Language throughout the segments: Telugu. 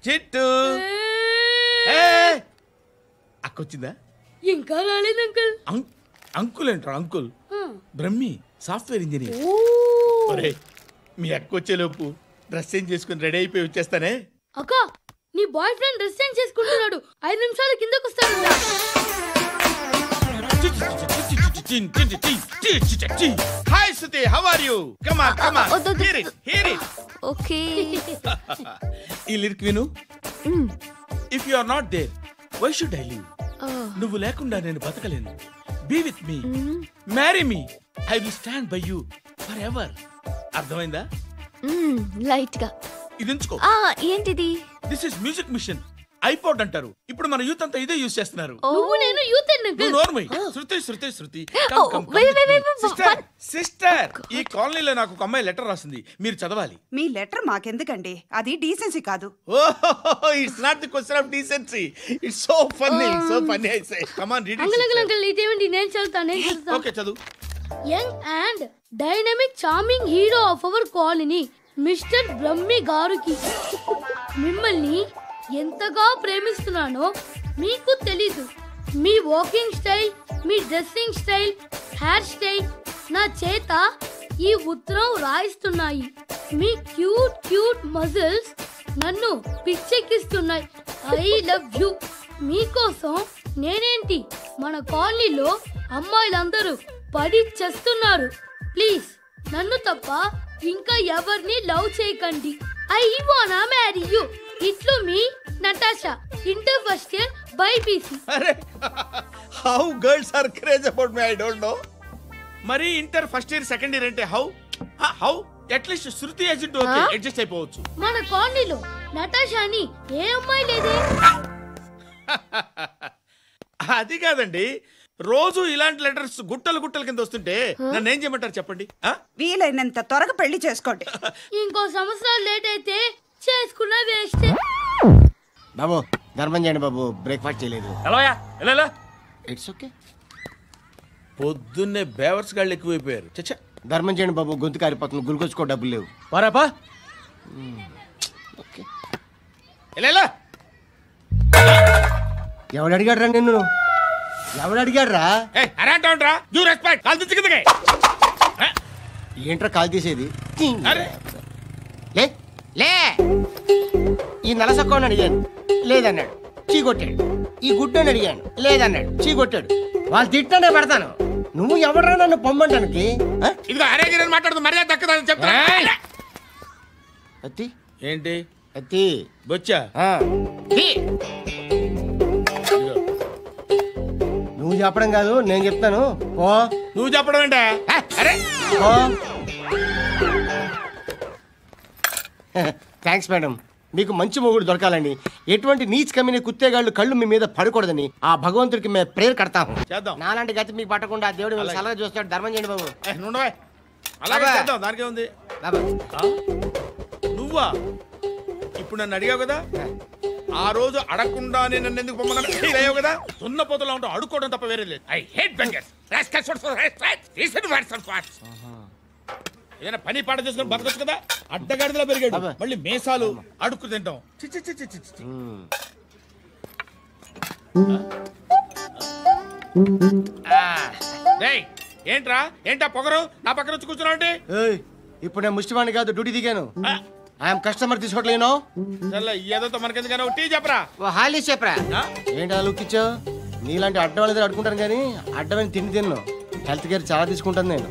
చిట్టు అక్కొచ్చిందా? ఇంకా రాలేదు అంకుల్. అంకుల్ ఏంట్రా అంకుల్? Brahmi software engineer. మీ అక్కొచ్చేలోపు డ్రెస్ చేంజ్ చేసుకుని రెడీ అయిపోయి వచ్చేస్తానే. అక్క నీ బాయ్ ఫ్రెండ్ డ్రెస్ చేంజ్ చేసుకుంటున్నాడు, 5 నిమిషాల కిందకు వస్తాడు. Hi Suti, how are you? Come on come on, hear it hear it. Okay. ఈ లిరిక్ విను. If you are not there why should I live? నువ్వు లేకుండా నేను బతకలేను. Be with me, marry me, I will stand by you forever. అర్థమైందా? లైట్ గా. ఇది ఉంచుకో. ఏంటిది? This is music machine, iPod అంటారు. ఇప్పుడు మన యూత్ అంతా ఇదే యూస్ చేస్తున్నారు. నువ్వు నేను యూత్ శృతి శృతి శృతి. సిస్టర్, ఈ కాలనీలో నాకు ఒక అమ్మాయి లెటర్ రాసింది, మీరు చదవాలి. మీ లెటర్ మాకెందుకండి, అది డీసెన్సీ కాదు. It's not the question of decency, it's so funny, so funny. I say come on read it. Uncle ఇదేంటి? నేను చదువుతాను. ఓకే చదువు. Young and dynamic charming hero of our colony mister Brahmi గారికి మిమ్మల్ని ఎంతగా ప్రేమిస్తున్నానో మీకు తెలీదు. మీ వాకింగ్ స్టైల్, మీ డ్రెస్సింగ్ స్టైల్, హెయిర్ స్టైల్ నా చేత ఈ ఉత్తరం రాయిస్తున్నాయి. మీ క్యూట్ క్యూట్ మజిల్స్ నన్ను పిచ్చెక్కిస్తున్నాయి. I love you. మీకోసం నేనేంటి, మన కాలనీలో అమ్మాయిలందరూ పడి చేస్తున్నారు. ప్లీజ్ నన్ను తప్ప ఇంకా ఎవరిని లవ్ చేయకండి. ఐ వానా మ్యారీ యూ. ఇట్లు మీ Natasha, inter first year BiPC. అరే how girls are craze about me, I don't know. మరి inter first year second year అంటే how how at least Shruti agent okay adjust అయిపోవచ్చు. మన కాలనీలో నటాషా అని ఏ అమ్మాయి లేదే. అది కాదండి, రోజు ఇలాంటి లెటర్స్ గుట్టలు గుట్టల కింద వస్తుంటే నన్ను ఏం చేయమంటారు చెప్పండి? వీలైనంత త్వరగా పెళ్లి చేసుకోండి. ఇంకో సంవత్సరాలు లేట్ అయితే చేసుకున్నా వేస్ట్. బాబు ధర్మం చేయండి బాబు, బ్రేక్ఫాస్ట్ చేయలేదు. It's okay. పొద్దున్నే బేవర్స్ గాళ్ళు ఎక్కువైపోయారు. చచ్చా, ధర్మం చేయండి బాబు, గొంతు కారిపోతుంది, గురికొచ్చుకో డబ్బులు లేవు. పారాపా. ఓకే ఎవడు అడిగాడు రా నిన్ను? ఎవడు అడిగాడు రా? ఏంట్రా కాల్ తీసేది? లే ఈ నలసక్కని అడిగాను, లేదన్నాడు, చీ కొట్టాడు. ఈ గుడ్డని అడిగాను, లేదన్నాడు, చీ కొట్టాడు. వాళ్ళు తిట్టానే పెడతాను. నువ్వు ఎవడరా నన్ను పొమ్మంటానికి? అత్తి ఏంటి? అత్తి బొచ్చా? నువ్వు చెప్పడం కాదు, నేను చెప్తాను. ఓ నువ్వు చెప్పడం ఏంటా? థ్యాంక్స్ మేడం, మీకు మంచి మొగుడు దొరకాలని, ఎటువంటి నీచ్ కమ్మిన కుత్తేగాళ్ళు కళ్ళు మీ మీద పడకూడదని ఆ భగవంతుడికి మేము ప్రేయర్ కడతాము. నాలాంటి గతి మీకు పట్టకుండా దేవుడు సలహా చూస్తాడు. ధర్మం చేయండి బాబు. అలాగే చేద్దాం, దానికే ఉంది. నువ్వా ఇప్పుడు నన్ను అడిగావు కదా, ఆ రోజు అడగకుండా నన్ను ఎందుకు పొమ్మన్నావు కదా. సున్న పోతలో ఉంటావు, అడుక్కోవడం తప్ప వేరే లేదు. I hate bangers. ఏదైనా పని పాట చేసుకుని బతకొచ్చు కదా. అడ్డగాడిదలా పెరిగాడు, మళ్ళీ మేసాలు అడుక్కు తింటాం. ఏంట్రా ఏంటా పొగరు నా పక్కన వచ్చి కూర్చున్నావు అంటే? ఇప్పుడు నేను ముష్టివాణి కాదు, డ్యూటీ దిగాను. ఐఎమ్ కస్టమర్, తీసుకోవట్లేను. ఏదో మనకెందుకైనా టీ చెప్పరా, హాలీ చెప్పరా. ఏంటి లుక్ ఇచ్చావు? నీలాంటి అడ్డం వాళ్ళ దగ్గర అడుకుంటాను కానీ అడ్డమైన తిండి తిన్ను. హెల్త్ కేర్ చాలా తీసుకుంటాను నేను.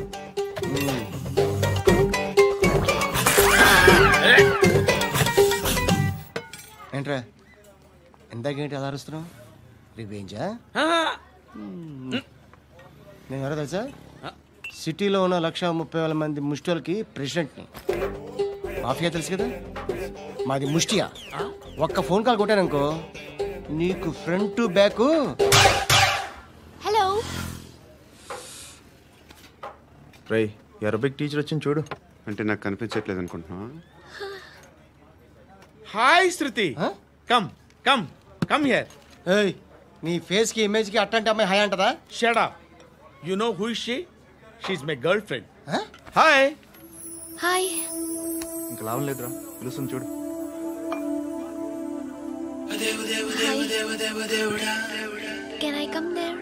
ఏంట్రా ఇందాకేంటి అలా అరుస్తున్నావు? రివేంజా? నేను ఎవరో తెలుసా? సిటీలో ఉన్న 130,000 మంది ముష్టిలకి ప్రెసిడెంట్ని. మాఫియా తెలుసు కదా, మాది ముష్టియా. ఒక్క ఫోన్ కాల్ కొట్టాననుకో నీకు front to back. Hello Rai, Arabic teacher వచ్చింది చూడు. అంటే నాకు కనిపించట్లేదు అనుకుంటున్నా. Hi Shruti, come come come here. ఏయ్, నీ ఫేస్ కి ఇమేజ్ కి అట్టంటే అమ్మాయి హాయ్ అంటదా? Shut up. You know who is she? She is my girl friend. Hi hi. ఇంకా లాభం లేదురా, పిలుస్తుంది చూడు. Can I come there?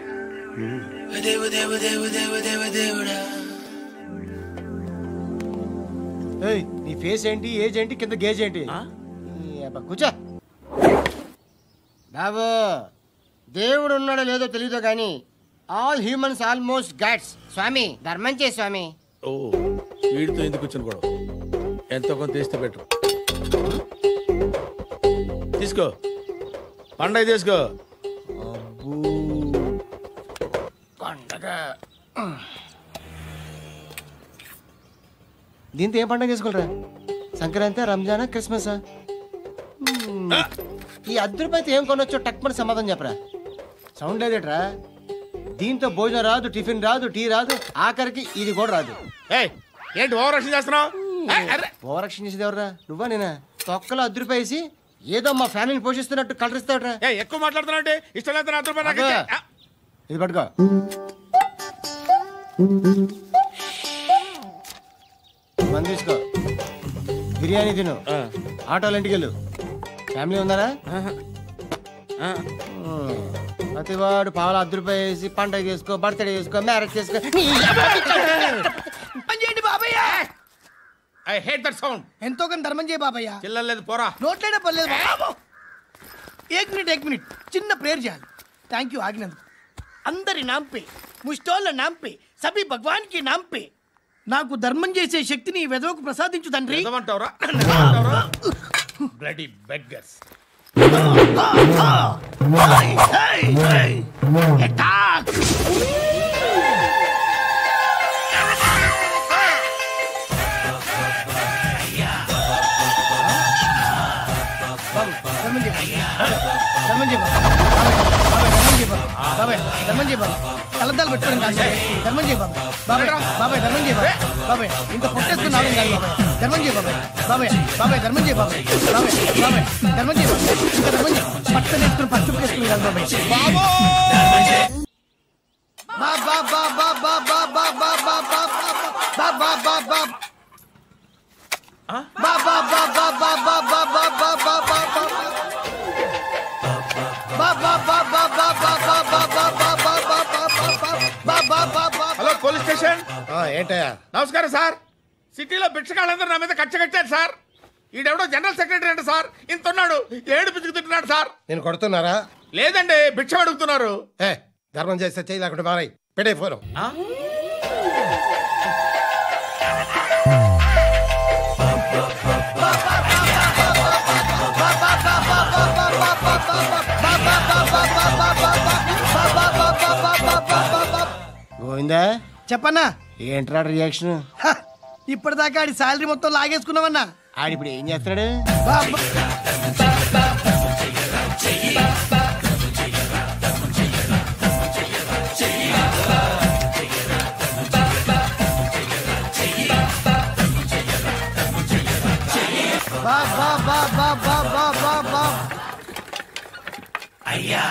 ఏయ్, నీ ఫేస్ ఏంటి, ఏజ్ ఏంటి, కింద గేజ్ ఏంటి? కూర్చో బాబు. దేవుడు ఉన్నాడో లేదో తెలీదు కానీ ఆల్ హ్యూమన్స్ ఆల్మోస్ట్ గాడ్స్. స్వామి ధర్మం చే స్వామి. ఓ వీడితో ఎందుకు కూర్చొని కూడా ఎంతో కొంత తీస్తే పెట్టు. తీసుకో పండగ తీసుకో. పండగ దీంతో ఏం పండగ చేసుకోలేరా? సంక్రాంతి, రంజానా, క్రిస్మసా? ఈ ₹10 ఏం కొనొచ్చో టక్మని సమాధానం చెప్పరా. సౌండ్ లేదేట్రా? దీంతో భోజనం రాదు, టిఫిన్ రాదు, టీ రాదు, ఆఖరికి ఇది కూడా రాదు. ఏంటి ఓవర్ రక్షణ చేస్తున్నావు? ఓవరాక్షన్ చేసేది ఎవరా? నువ్వా నేనా? తొక్కలో ₹10 వేసి ఏదో మా ఫ్యామిలీని పోషిస్తున్నట్టు కలరిస్తాడ్రా. ఎక్కువ మాట్లాడుతున్నా ఇష్టం లేదు. ఇది పట్టుకో. మంది తీసుకో, బిర్యానీ తిను, ఆటోలు ఇంటికి వెళ్ళు. ఫ్యామిలీ ఉన్నారా? ప్రతివాడు పావులు ₹10 వేసి పండగ చేసుకో, బర్త్డే చేసుకో, మ్యారేజ్ చేసుకో. I hate that sound. ఎంతో కానీ ధర్మం చేయ బాబయ్య. చిల్లలేదు పోరా. నోట్లేడా పర్లేదు బాబు. ఏక్ మినిట్ చిన్న ప్రేయర్ చేయాలి. థ్యాంక్ యూ ఆగినందుకు. అందరి నాంపే, ముష్టోళ్ళ నాంపే, సభీ భగవాన్ కి నాంపే నాకు ధర్మం చేసే శక్తిని ఈ వెదవకు ప్రసాదించు తండ్రి. ఏమంటావురా? Bloody beggars. ధర్మం చేయ బాబా. కలద్దాలు పెట్టుకోండి కాదు. ధర్మం చేయ బాబా. బాబాయ్ బాబాయ్ ధర్మం చేయ బాబాయ్. బాబాయ్ ఇంత పొట్టేసుకున్నావు కాదు బాబాయ్. ధర్మం చేయ బాబాయ్. బాబాయ్ బాబాయ్ ధర్మం చేయ బాబాయ్. బాబాయ్ బాబాయ్ ధర్మం చేయ బాబాయ్. ఇంకా ధర్మం చేయ. పట్టు వేసుకుని పట్టు వేసుకుని కాదు బాబాయ్. బాబా బాబా బాబా బాబా బాబా బాబా బాబా హలో పోలీస్ స్టేషన్. ఏంటయ్యా? నమస్కారం సార్. సిటీలో భిక్షగాళ్ళందరూ నా మీద కచ్చ కట్టారు సార్. ఈడెవడో జనరల్ సెక్రటరీ అంటే సార్, ఇంత ఉన్నాడు, ఏడు పిచ్చుకు తింటున్నాడు సార్. నేను కొడుతున్నారా? లేదండి, భిక్ష అడుగుతున్నారు. ధర్మం చేస్తే చేయి, లేకుంటే మారాయి. పెట్టే ఫోను. గోవిందా చెప్పన్నా. ఏంట్రా రియాక్షన్? ఇప్పటిదాకా ఆడి శాలరీ మొత్తం లాగేసుకున్నావన్నా. ఆడిప్పుడు ఏం చేస్తున్నాడు? అయ్యా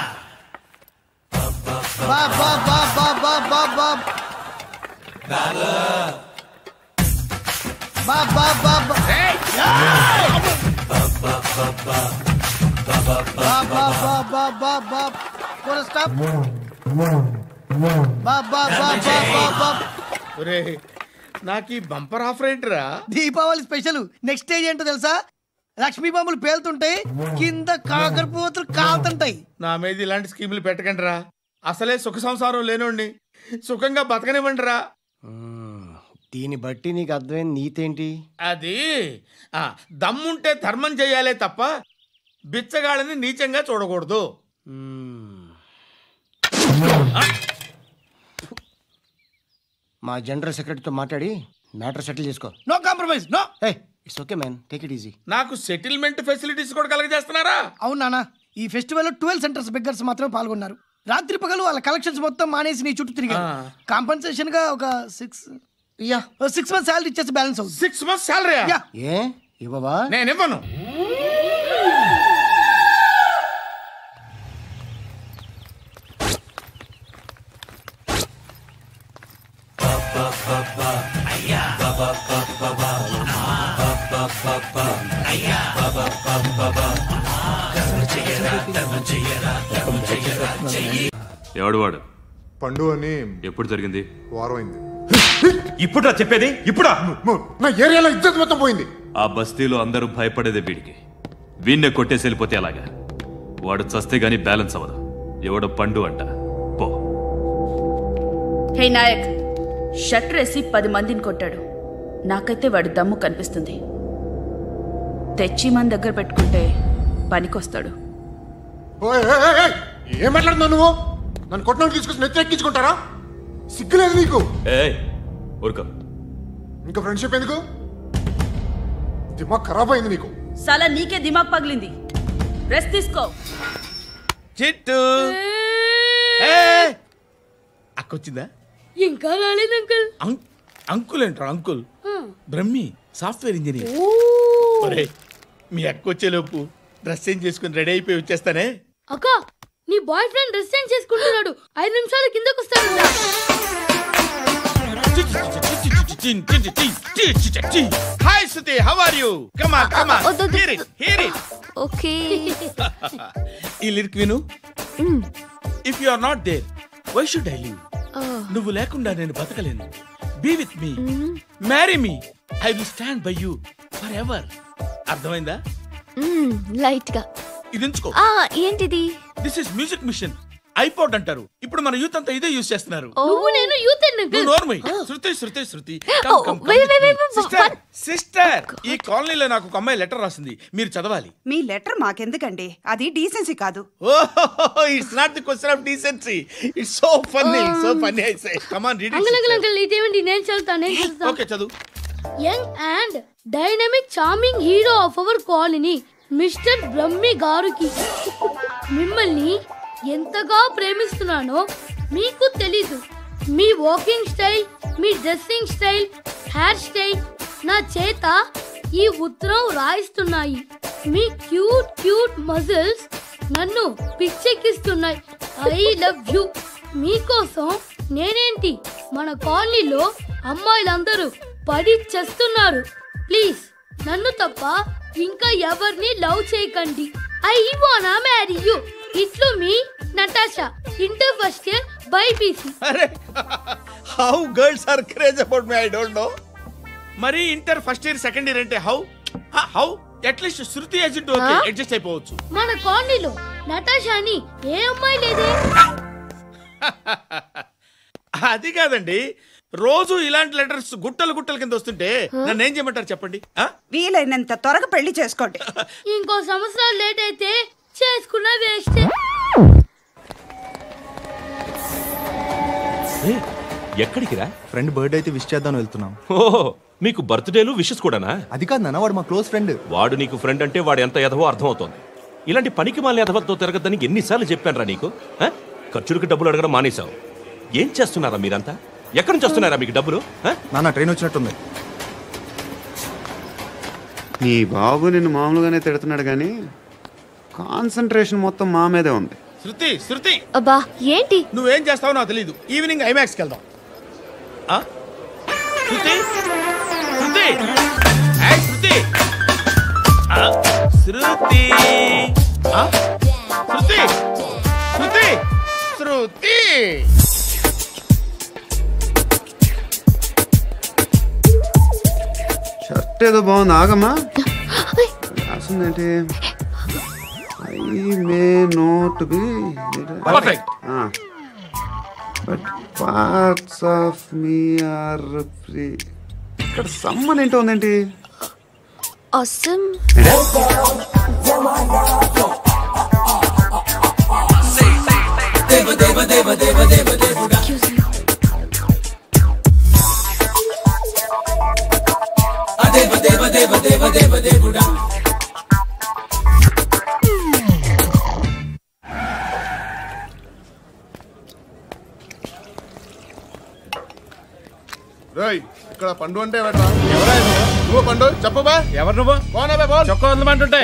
నాకు ఈ బంపర్ ఆఫర్ ఏంటిరా? దీపావళి స్పెషల్. నెక్స్ట్ స్టేజ్ ఏంటో తెలుసా? లక్ష్మీ బాంబులు పేలుతుంటాయి, కింద కాకరపోతులు కాలుతుంటాయి. నా మీద ఇలాంటి స్కీములు పెట్టకండి రా. అసలే సుఖ సంసారం లేనోండి, సుఖంగా బతకనివ్వండి రా. దీన్ని బట్టి నీకు అర్థమైన నీతేంటి? అది దమ్ముంటే ధర్మం చేయాలే తప్ప బిచ్చగాళ్ళని నీచంగా చూడకూడదు. మా జనరల్ సెక్రటరీతో మాట్లాడి మ్యాటర్ సెటిల్ చేసుకో. No compromise. No. It's okay man, take it easy. నాకు సెటిల్మెంట్ ఫెసిలిటీస్ కూడా కలగజేస్తున్నారా? అవును నాన్న. ఈ ఫెస్టివల్ లో 12 సెంటర్స్ బెగ్గర్స్ మాత్రమే పాల్గొన్నారు. రాత్రి పగలు వాళ్ళ కలెక్షన్స్ మొత్తం మానేసి నీ చుట్టూ తిరిగారు. కాంపన్సేషన్ గా ఒక 6 months శాలరీ ఇచ్చేసి బ్యాలెన్స్ అవుతుంది. 6 months శాలరీ? ఏ ఇవ్వవా? నేను ఇవ్వను. ఎవడు వాడు? పండు అని. ఎప్పుడు జరిగింది? వారం అయింది. ఇప్పుడా చెప్పేది? ఇప్పుడా? నా ఏరియాలో ఇద్దరు మొత్తం పోయింది. ఆ బస్తీలో అందరూ భయపడేదే వీడికి. వీణ్ణే కొట్టేసి వెళ్ళిపోతే అలాగా? వాడు చస్తే గానీ బ్యాలెన్స్ అవ్వదు. ఎవడో పండు అంట. పో. హే నాయక్, షట్టర్ వేసి 10 మందిని కొట్టాడు. నాకైతే వాడి దమ్ము కనిపిస్తుంది. తెచ్చి మన దగ్గర పెట్టుకుంటే పనికొస్తాడు. ఏం మాట్లాడుతున్నావు నువ్వు? నన్ను కొట్టడానికి తీసుకొచ్చి నెత్తెక్కించుకుంటారా? సిగ్గులేదు నీకు? ఊరుకో. ఇంకా ఫ్రెండ్షిప్ ఎందుకు? దిమాగ్ ఖరాబ్ అయింది నీకు. సలా నీకే దిమాగ్ పగిలింది. రెస్ట్ తీసుకో. చిట్టు అక్కొచ్చిందా? ఇంకా రాలేదు అంకుల్. అంకుల్ ఏంట్రా అంకుల్? Brahmi software engineer. మీ అక్క వచ్చేలోపు డ్రెస్ చేంజ్ చేసుకుని రెడీ అయిపోయి వచ్చేస్తానే. అక్క, నీ బాయ్ ఫ్రెండ్ డ్రెస్ చేంజ్ చేసుకుంటున్నాడు. 5 నిమిషాలు కిందకు వస్తాడు. Hi Suti, how are you? Come on come on, hear it. Okay. ఈ లిరిక్ విను. If you are not there, why should I live? నువ్వు లేకుండా నేను బతకలేను. Be with me, marry me, I will stand by you forever. అర్థమైందా? లైట్ గా. ఇది ఉంచుకో. ఏంటిది? This is music machine. IPod అంటారు. ఇప్పుడు మన యూత్ అంతా ఇదే యూజ్ చేస్తున్నారు. నువ్వు నేను యూత్ అంకుల్. నోర్మై. శృతి శృతి శృతి. సిస్టర్, ఈ కాలనీలో నాకు ఒక అమ్మాయి లెటర్ రాసింది. మీరు చదవాలి. మీ లెటర్ మాకెందుకండి? అది డీసెన్సీ కాదు. It's not the question of decency. It's so funny, so funny. I say come on read it. Uncle ఇదేంటి? నేను చదువుతాను. ఓకే, చదువు. Young and dynamic charming hero of our colony mister Brahmi గారికి మిమ్మల్ని ఎంతగా ప్రేమిస్తున్నానో మీకు తెలీదు. మీ వాకింగ్ స్టైల్, మీ డ్రెస్సింగ్ స్టైల్, హెయిర్ స్టైల్ నా చేత ఈ ఉత్తరం రాయిస్తున్నాయి. మీ క్యూట్ క్యూట్ మజిల్స్ నన్ను పిచ్చెక్కిస్తున్నాయి. I love you. మీకోసం నేనేంటి, మన కాలనీలో అమ్మాయిలందరూ పడి చేస్తున్నారు. ప్లీజ్ నన్ను తప్ప ఇంకా ఎవరిని లవ్ చేయకండి. ఐ వానా మ్యారీ యూ. ఇట్లు మీ Natasha, inter first year BiPC. అరే, how girls are craze about me, I don't know. మరి inter first year second year అంటే how at least Shruti agent okay, adjust అయిపోవచ్చు. మన కాలనీలో నటాషా అని ఏ అమ్మాయి లేదే. అది కాదండి, రోజు ఇలాంటి లెటర్స్ గుట్టలు గుట్టల కింద వస్తుంటే నన్ను ఏం చేయమంటారు చెప్పండి? వీలైనంత త్వరగా పెళ్లి చేసుకోండి. ఇంకో సంవత్సరాలు లేట్ అయితే చేసుకున్న వేస్ట్. ఎక్కడికి రా? ఫ్రెండ్ బర్త్డే అయితే విష్ చేద్దాం వెళ్తున్నాం. ఓహో, మీకు బర్త్డేలు విషెస్ కూడానా? అది కాదు నాన్న, వాడు మా క్లోజ్ ఫ్రెండ్. వాడు నీకు ఫ్రెండ్ అంటే వాడు ఎంత ఎదవో అర్థమవుతోంది. ఇలాంటి పనికి మాలిన ఎదవలతో తిరగద్దని ఎన్నిసార్లు చెప్పానురా నీకు? ఖర్చులకు డబ్బులు అడగడం మానేశావు. ఏం చేస్తున్నారా మీరంతా? ఎక్కడి నుంచి వస్తున్నారా మీకు డబ్బులు? నాన్న ట్రైన్ వచ్చినట్టుంది. నీ బాబు నిన్ను మామూలుగానే తిడుతున్నాడు కానీ కాన్సంట్రేషన్ మొత్తం మా మీదే ఉంది. శృతి శృతి, అబ్బా ఏంటి? నువ్వేం చేస్తావో నాకు తెలీదు. ఈవినింగ్ ఐమాక్స్కి వెళ్దాం. శృతి శృతి శృతి శృతి శృతి శృతి శృతి. షర్ట్ ఏదో బాగుంది, ఆగమ్మా. రాసిందేంటి? I may not be perfect, but parts of me are free. ఇక్కడ సమ్మన్ ఏంటో ఉందేంటి? awesome. ఇక్కడ పండు అంటే నువ్వు పండు చెప్పు బా. ఎవరు నువ్వు? కోనా బే బోల్. చొక్కా వదలమంటుంటే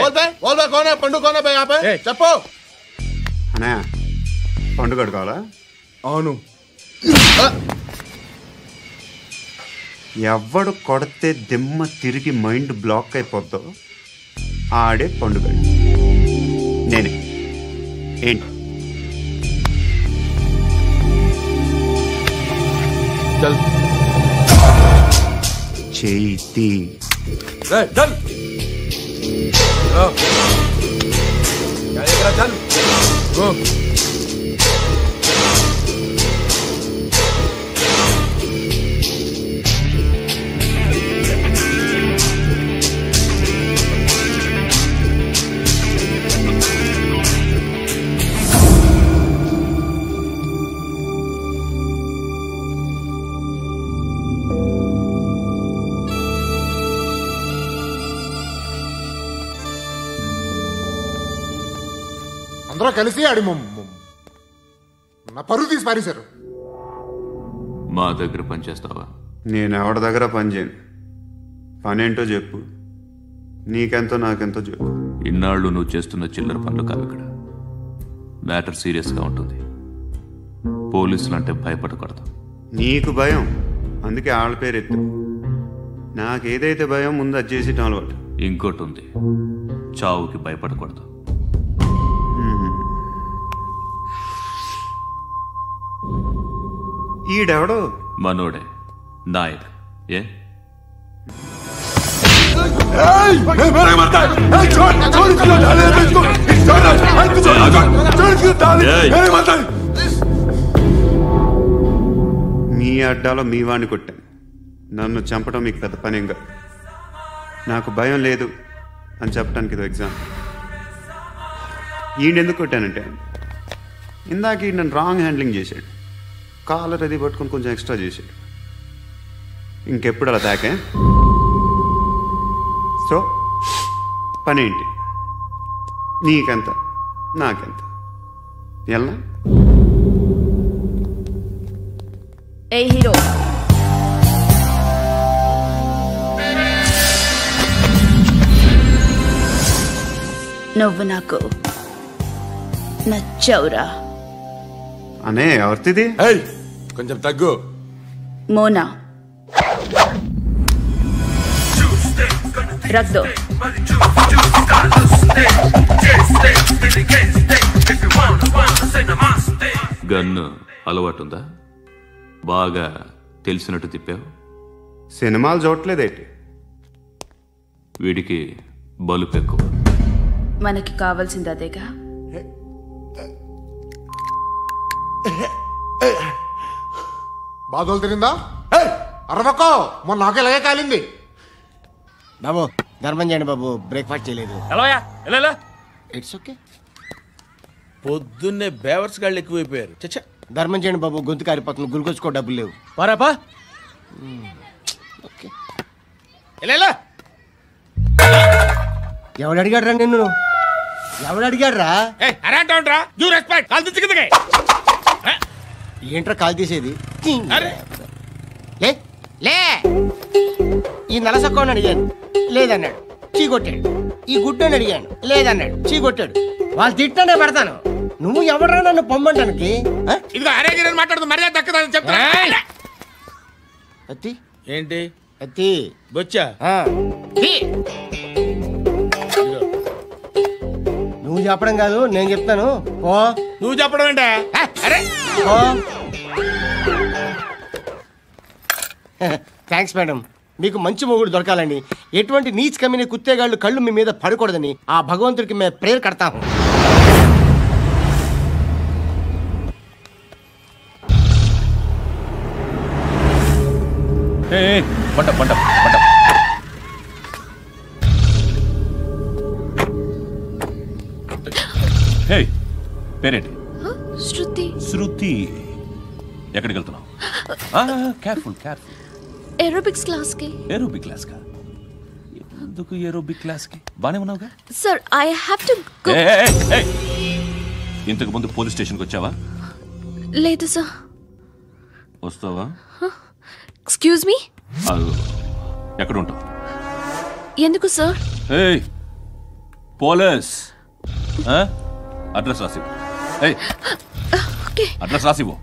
కోనా పండు కోనా బే ఆపే చెప్పు. అనే పండుగ కావాలా? అవును. ఎవడు కొడితే దిమ్మ తిరిగి మైండ్ బ్లాక్ అయిపోద్దో ఆడే పండుగ నేనే. ఏంటి? చేతి అందరూ కలిసి ఆడి నా పరువు తీసి పారేశారు. మా దగ్గర పని చేస్తావా? నేను ఎవరి దగ్గర పని చేయను. పనేంటో చెప్పు. నీకెంతో నాకెంతో చెప్పు. ఇన్నాళ్ళు నువ్వు చేస్తున్న చిల్లర పనులు కావు ఇక్కడ. మ్యాటర్ సీరియస్గా ఉంటుంది. పోలీసులు అంటే భయపడకూడదు. నీకు భయం, అందుకే ఆళ్ళ పేరు ఎత్తు. నాకేదైతే భయం ముందు అది చేసేటం అలవాటు. ఇంకోటి ఉంది, చావుకి భయపడకూడదు. ఈడెవడో మనోడే నాయక్. ఏ మీ అడ్డాలో మీ వాణ్ణి కొట్టాను. నన్ను చంపడం మీకు పెద్ద పనేం కాదు. నాకు భయం లేదు అని చెప్పడానికి ఇది ఎగ్జాంపుల్. ఈయనెందుకు కొట్టానంటే ఇందాక ఈ నన్ను రాంగ్ హ్యాండ్లింగ్ చేశాడు. కాలర్ అది పట్టుకొని కొంచెం ఎక్స్ట్రా చేశాడు. ఇంకెప్పుడు అలా తాకే. సో పనేంటి? నీకెంత నాకెంత ఎలా? ఏ హీరో, నువ్వు నాకు నచ్చవురా. అనే ఎవరిది? కొంచెం తగ్గు. మోనా రక్దో. గన్ను అలవాటుందా? బాగా తెలిసినట్టు తిప్పావు. సినిమాలు చూడట్లేదేంటి? వీడికి బలుపు ఎక్కువ. మనకి కావాల్సింది అదేగా. బాధలు తిరిందా? అరవకో, మొన్న నాకు ఇలాగే కాలింది. బాబు ధర్మం చేయండి బాబు, బ్రేక్ఫాస్ట్ చేయలేదు. It's okay. పొద్దున్నే బేవర్స్ గాళ్ళు ఎక్కువైపోయారు. చచ్చా, ధర్మం చేయండి బాబు, గొంతు కారిపోతుంది. గురికొచ్చుకో డబ్బులు లేవు. పారాపా. ఓకే. ఎవడు అడిగాడు రా నిన్ను? ఎవడు అడిగాడు రా? ఏంట్రా కాల్ తీసేది? లే ఈ నలసక్కని అడిగాను, లేదన్నాడు, చీ కొట్టాడు. ఈ గుడ్డని అడిగాను, లేదన్నాడు, చీ కొట్టాడు. వాళ్ళు తిట్టానే పెడతాను. నువ్వు ఎవడరా నన్ను పొమ్మంటానికి? అత్తి ఏంటి? అత్తి బొచ్చా? నువ్వు చెప్పడం కాదు, నేను చెప్తాను. ఓ నువ్వు చెప్పడం ఏంటా? అరే థ్యాంక్స్ మేడం. మీకు మంచి మొగుడు దొరకాలని, ఎటువంటి నీచ్ కమ్మిన కుత్తేగాళ్ళు కళ్ళు మీ మీద పడకూడదని ఆ భగవంతుడికి మేము ప్రేయర్ కడతాము. పేరేంటి? శృతి. శృతి. ఎక్కడికి వెళ్తున్నావు? Careful careful. ఏరోబిక్స్ క్లాస్ కి. ఏరోబిక్ క్లాస్ కా? ఎందుకు ఏరోబిక్ క్లాస్ కి? బానే ఉన్నావుగా? Sir I have to go. ఇంతకు ముందు పోలీస్ స్టేషన్కి వచ్చావా? లేదు సార్. వస్తావా? Excuse me. ఎక్కడ ఉంటావు? ఎందుకు సార్? పోలీస్ అడ్రస్ రాసివ్వు. అడ్రస్ రాసివ్వు.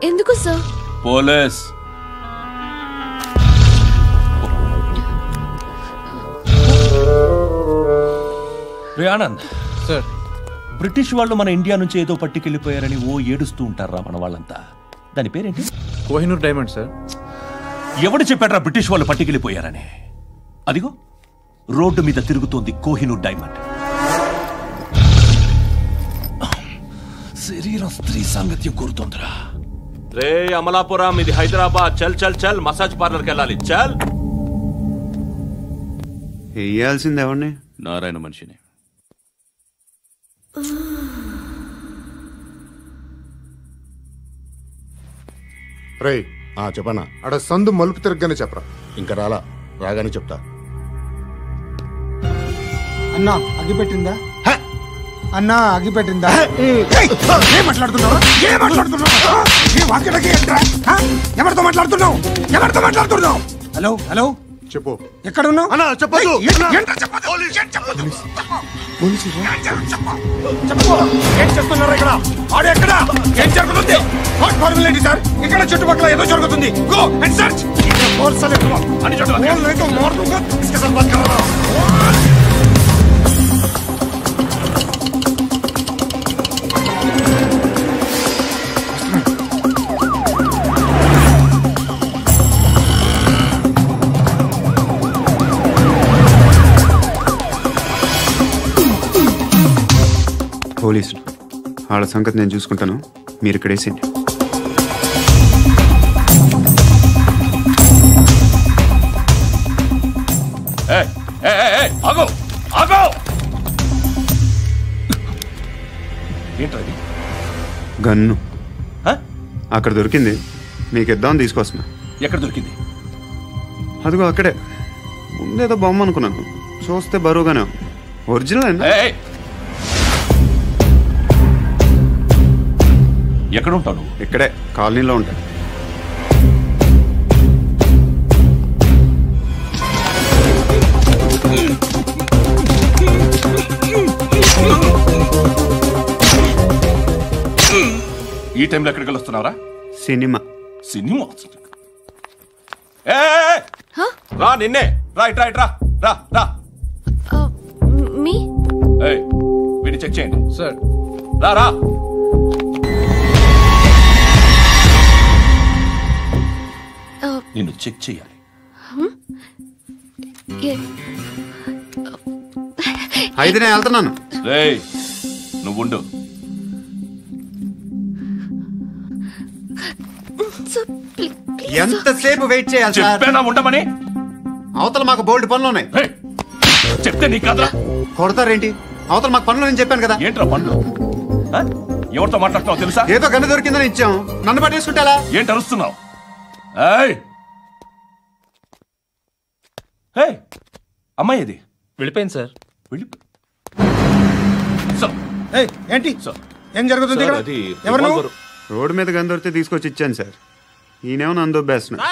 ఎందుకు సార్? పోలీస్. రే ఆనంద్ సార్, బ్రిటిష్ వాళ్ళు మన ఇండియా నుంచి ఏదో పట్టుకెళ్ళిపోయారని ఓ ఏడుస్తూ ఉంటారా మన వాళ్ళంతా. దాని పేరేంటి? Kohinoor diamond sir. ఎవడు చెప్పాడ్రా బ్రిటిష్ వాళ్ళు పట్టుకెళ్ళిపోయారని? అదిగో రోడ్డు మీద తిరుగుతోంది కోహినూర్ డైమండ్. శరీరం స్త్రీ సాంగత్యం కోరుతోందిరా. రే అమలాపురం, ఇది హైదరాబాద్. చల్ చల్ చల్, మసాజ్ పార్లర్కి వెళ్ళాలి. చల్. వేయాల్సింది ఎవరిని? నారాయణ మనిషిని. రే చెప్పనా, అడ సందు మలుపు తిరగగానే చెప్పరా. ఇంకా రాగానే చెప్తా. అన్నా అగ్గిపెట్టిందా? అన్నా అగ్గిపెట్టిందా? ఏం మాట్లాడుతున్నావు? ఎవరితో మాట్లాడుతున్నావు? హలో హలో, చెప్పు. ఎక్కడ ఉన్నావు? అన్నా చెప్పదు. ఏం చేస్తున్నారు ఇక్కడ? ఆడు ఎక్కడ? ఏం జరుగుతుంది? వాట్ ఫార్ములేంటి సార్? ఇక్కడ చుట్టుపక్కల ఏదో జరుగుతుంది. Go and search. పోలీసులు వాళ్ళ సంగతి నేను చూసుకుంటాను, మీరు ఇక్కడ వేసేయండి. ఏంటది? గన్ను అక్కడ దొరికింది, మీకు ఇద్దామని తీసుకొస్తున్నా. ఎక్కడ దొరికింది? అదిగో అక్కడే. ముందేదో బొమ్మ అనుకున్నాను, చూస్తే బరువుగానే ఒరిజినల్. ఎక్కడ ఉంటాను? ఇక్కడే కాలనీలో ఉంటా. ఈ టైంలో ఎక్కడికి వస్తున్నావురా? సినిమా. సినిమా రా, నిన్నే. రైట్ రైట్, రా రా రా. మీ వీడిని చెక్ చేయండి సార్. రా రా. నిన్ను చెక్ చేయాలి. అయితే నేను వెళ్తున్నాను. రేయ్ నువ్వుండు. ఎంతసేపు వెయిట్ చేయాలి? చెప్పేనా ఉండమని? అవతల మాకు బోల్డ్ పనులు ఉన్నాయి. చెప్తే నీకు కదా కొడతారేంటి? అవతల మాకు పనులు నేను చెప్పాను కదా. ఏంట్రా పనులు? ఎవరితో మాట్లాడుతున్నావు తెలుసా? ఏదో గన్ను దొరికిందని ఇచ్చాం, నన్ను పట్టేసుకుంటా. ఏంటి అరుస్తున్నావు? అమ్మాయి ఇది వెళ్ళిపోయింది సార్. ఏంటి ఏం జరుగుతుంది? ఎవరు? రోడ్డు మీద గన్ను దొరికితే తీసుకొచ్చి ఇచ్చాను సార్. ఈయనేమో నన్ను దొబ్బేస్తున్నా.